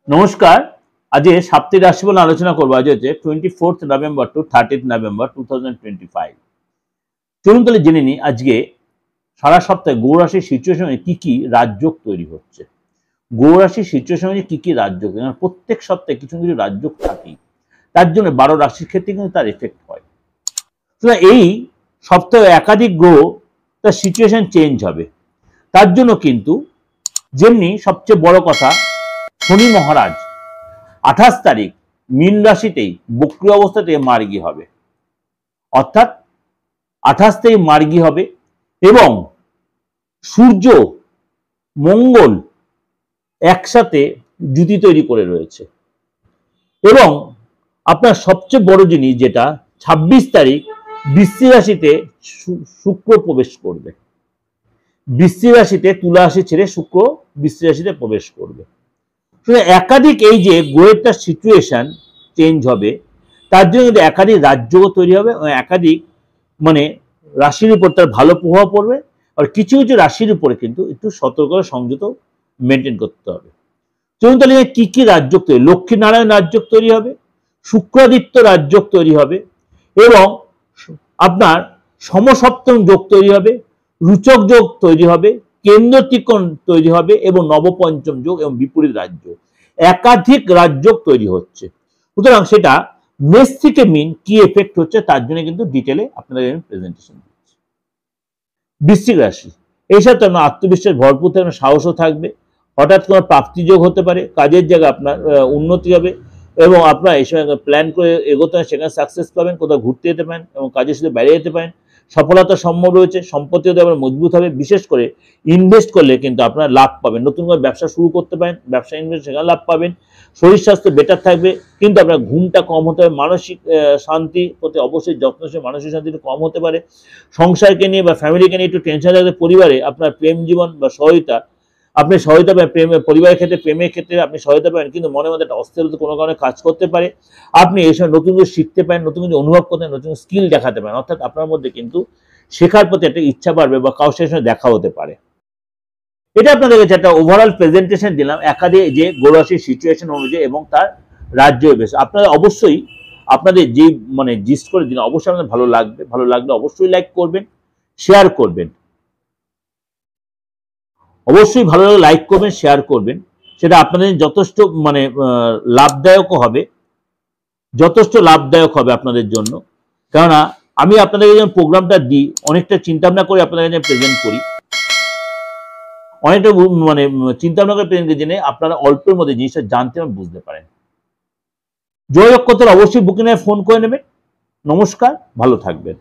নমস্কার। আজ সাপ্তাহিক রাশিফল আলোচনা করব। আজ হচ্ছে 24th November two 30th November 2025। চলুন তাহলে জেনে নিই আজকে সারা সপ্তাহে গৌর রাশির সিচুয়েশনে কি কি রাজযোগ তৈরি হচ্ছে। গৌর রাশির সিচুয়েশনে কি কি রাজযোগ, প্রত্যেক সপ্তাহে কিছু কিছু রাজযোগ থাকেই, তার জন্য 12 রাশির ক্ষেত্রে কিন্তু তার এফেক্ট হয়। এই সপ্তাহে একাধিক গ্রহ তার সিচুয়েশন চেঞ্জ হবে। তার জন্য কিন্তু যেমনি সবচেয়ে বড় কথা, শনি মহারাজ 28 তারিখ মীন রাশিতেই বক্রী অবস্থাতে মার্গী হবে, অর্থাৎ 28 তারিখ মার্গী হবে এবং সূর্য মঙ্গল একসাথে জুতি তৈরি করে রয়েছে। এবং আপনার সবচেয়ে বড় জিনিস যেটা 26 তারিখ বৃশ্চিক রাশিতে শুক্র প্রবেশ করবে। বৃশ্চিক রাশিতে তুলা রাশি ছেড়ে শুক্র বৃশ্চিক রাশিতে প্রবেশ করবে। একাধিক এই যে গ্রহের সিচুয়েশন চেঞ্জ হবে, তার জন্য কিন্তু একাধিক রাজযোগ তৈরি হবে, একাধিক রাশির উপর তার ভালো প্রভাব পড়বে। আর কিছু কিছু রাশির উপরে কিন্তু একটু সতর্কতা সংযত মেনটেন করতে হবে। চলুন তাহলে কি কি রাজযোগ তৈরি। লক্ষ্মী নারায়ণ রাজযোগ তৈরি হবে, শুক্রাদিত্য রাজযোগ তৈরি হবে এবং আপনার সমসপ্তম যোগ তৈরি হবে, রুচক যোগ তৈরি হবে, কেন্দ্র ত্রিকোণ তৈরি হবে এবং নবপঞ্চম যোগ এবং বিপরীত রাজযোগ, একাধিক রাজযোগ তৈরি হচ্ছে। সুতরাং সেটা মেষ থেকে মিন কি এফেক্ট হচ্ছে তার জন্য কিন্তু ডিটেলে আপনাদের আমি প্রেজেন্টেশন দিচ্ছি। বৃশ্চিক রাশি, এই সাথে আপনার আত্মবিশ্বাস ভরপুর থাকবে, সাহসও থাকবে, হঠাৎ কোনো প্রাপ্তিযোগ হতে পারে, কাজের জায়গায় আপনার উন্নতি হবে এবং আপনার এই সময় প্ল্যান করে এগোতে হয়, সেখানে সাকসেস পাবেন, কোথাও ঘুরতে যেতে পারেন এবং কাজের সাথে বাইরে যেতে পারেন, সফলতা সম্ভব রয়েছে, সম্পত্তি হতে আবার মজবুত হবে। বিশেষ করে ইনভেস্ট করলে কিন্তু আপনারা লাভ পাবেন, নতুন করে ব্যবসা শুরু করতে পারেন, ব্যবসা ইনভেস্ট সেখানে লাভ পাবেন। শরীর স্বাস্থ্য বেটার থাকবে, কিন্তু আপনার ঘুমটা কম হতে হবে, মানসিক শান্তি প্রতি অবশ্যই যত্নশীল, মানসিক শান্তি একটু কম হতে পারে। সংসারকে নিয়ে বা ফ্যামিলিকে নিয়ে একটু টেনশন থাকবে। পরিবারে আপনার প্রেম জীবন বা সহায়তা, আপনি সহায়তা পাবেন, পরিবারের ক্ষেত্রে প্রেমের ক্ষেত্রে আপনি সহায়তা পাবেন, কিন্তু মনে মধ্যে একটা অস্থিরতা কোনো কারণে কাজ করতে পারে। আপনি এই সময় নতুন কিছু শিখতে পারেন, নতুন কিছু অনুভব করতে, নতুন স্কিল দেখাতে পারেন, অর্থাৎ আপনার মধ্যে কিন্তু শেখার প্রতি একটা ইচ্ছা বাড়বে বা কারোর সঙ্গে দেখা হতে পারে। এটা আপনাদের কাছে একটা ওভারঅল প্রেজেন্টেশন দিলাম একাধিক যে গৌর রাশির সিচুয়েশন অনুযায়ী এবং তার রাজ্য বেশ। আপনারা অবশ্যই আপনাদের যে জিস্ট করে দিন, অবশ্যই আপনাদের ভালো লাগবে। ভালো লাগলে অবশ্যই লাইক করবেন, শেয়ার করবেন। অবশ্যই ভালো লাগলে লাইক করবেন, শেয়ার করবেন। সেটা আপনাদের যথেষ্ট লাভদায়ক হবে, যথেষ্ট লাভদায়ক হবে আপনাদের জন্য। কেননা আমি আপনাদের যখন প্রোগ্রামটা দিই, অনেকটা চিন্তা ভাবনা করে আপনাদের কাছে প্রেজেন্ট করি, অনেকটা চিন্তা ভাবনা করে প্রেজেন্ট জেনে আপনারা অল্পের মধ্যে জিনিসটা জানতে এবং বুঝতে পারেন। যোগাযোগ করতে অবশ্যই বুকিং এ ফোন করে নেবেন। নমস্কার, ভালো থাকবেন।